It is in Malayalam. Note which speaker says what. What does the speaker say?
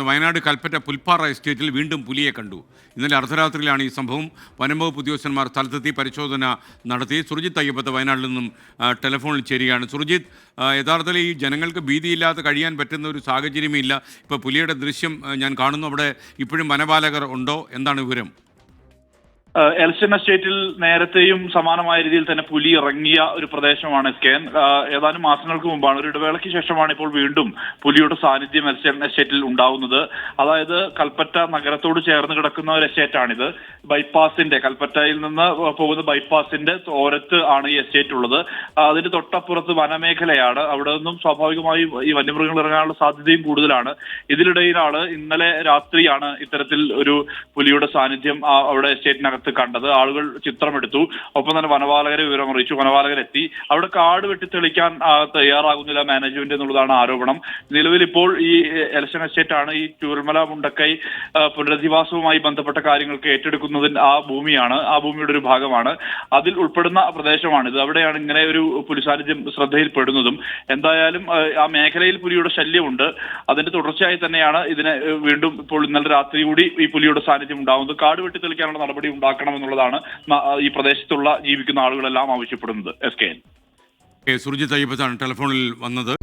Speaker 1: വയനാട് കൽപ്പറ്റ പുൽപ്പാറ എസ്റ്റേറ്റിൽ വീണ്ടും പുലിയെ കണ്ടു. ഇന്നലെ അർദ്ധരാത്രിയിലാണ് ഈ സംഭവം. വനംവകുപ്പ് ഉദ്യോഗസ്ഥന്മാർ സ്ഥലത്തെത്തി പരിശോധന നടത്തി. സുർജിത്ത് അയ്യപ്പത്ത് വയനാട്ടിൽ നിന്നും ടെലിഫോണിൽ ചേരുകയാണ്. സുർജിത്ത്, യഥാർത്ഥത്തിൽ ഈ ജനങ്ങൾക്ക് ഭീതിയില്ലാതെ കഴിയാൻ പറ്റുന്ന ഒരു സാഹചര്യമേ ഇല്ല. ഇപ്പോൾ പുലിയുടെ ദൃശ്യം ഞാൻ കാണുന്നു. അവിടെ ഇപ്പോഴും വനപാലകർ ഉണ്ടോ? എന്താണ് വിവരം?
Speaker 2: എൽസൺ എസ്റ്റേറ്റിൽ നേരത്തെയും സമാനമായ രീതിയിൽ തന്നെ പുലി ഇറങ്ങിയ ഒരു പ്രദേശമാണ് എസ്കേൻ. ഏതാനും മാസങ്ങൾക്ക് മുമ്പാണ്, ഒരു ഇടവേളയ്ക്ക് ശേഷമാണ് ഇപ്പോൾ വീണ്ടും പുലിയുടെ സാന്നിധ്യം എൽസൺ എസ്റ്റേറ്റിൽ ഉണ്ടാവുന്നത്. അതായത് കൽപ്പറ്റ നഗരത്തോട് ചേർന്ന് കിടക്കുന്ന ഒരു എസ്റ്റേറ്റാണിത്. ബൈപ്പാസിന്റെ, കൽപ്പറ്റയിൽ നിന്ന് പോകുന്ന ബൈപ്പാസിന്റെ ഓരത്ത് ആണ് ഈ എസ്റ്റേറ്റ് ഉള്ളത്. അതിന്റെ തൊട്ടപ്പുറത്ത് വനമേഖലയാണ്. അവിടെ നിന്നും സ്വാഭാവികമായും ഈ വന്യമൃഗങ്ങൾ ഇറങ്ങാനുള്ള സാധ്യതയും കൂടുതലാണ്. ഇതിനിടയിലാണ് ഇന്നലെ രാത്രിയാണ് ഇത്തരത്തിൽ ഒരു പുലിയുടെ സാന്നിധ്യം അവിടെ എസ്റ്റേറ്റിനകത്ത് കണ്ടത്. ആളുകൾ ചിത്രമെടുത്തു. ഒപ്പം തന്നെ വനപാലകരെ വിവരം അറിയിച്ചു. വനപാലകരെത്തി. അവിടെ കാട് വെട്ടിത്തെളിക്കാൻ തയ്യാറാകുന്നില്ല മാനേജ്മെന്റ് എന്നുള്ളതാണ് ആരോപണം. നിലവിൽ ഇപ്പോൾ ഈ എലക്ഷൻ എസ്റ്റേറ്റ് ആണ് ഈ ചൂരൽമല മുണ്ടക്കൈ പുനരധിവാസവുമായി ബന്ധപ്പെട്ട കാര്യങ്ങൾക്ക് ഏറ്റെടുക്കുന്നതിന് ആ ഭൂമിയാണ്, ആ ഭൂമിയുടെ ഒരു ഭാഗമാണ്. അതിൽ ഉൾപ്പെടുന്ന പ്രദേശമാണിത്. അവിടെയാണ് ഇങ്ങനെ ഒരു പുലി സാന്നിധ്യം ശ്രദ്ധയിൽപ്പെടുന്നതും. എന്തായാലും ആ മേഖലയിൽ പുലിയുടെ ശല്യമുണ്ട്. അതിന്റെ തുടർച്ചയായി തന്നെയാണ് ഇതിനെ വീണ്ടും ഇപ്പോൾ ഇന്നലെ രാത്രി കൂടി ഈ പുലിയുടെ സാന്നിധ്യം ഉണ്ടാകുന്നത്. കാട് വെട്ടിത്തെളിക്കാനുള്ള നടപടി ഉണ്ടാക്കണമെന്നുള്ളതാണ് ഈ പ്രദേശത്തുള്ള ജീവിക്കുന്ന ആളുകളെല്ലാം ആവശ്യപ്പെടുന്നത്. എസ് കെ
Speaker 1: സുർജിത്ത് അയ്യപ്പത്താണ് ടെലിഫോണിൽ വന്നത്.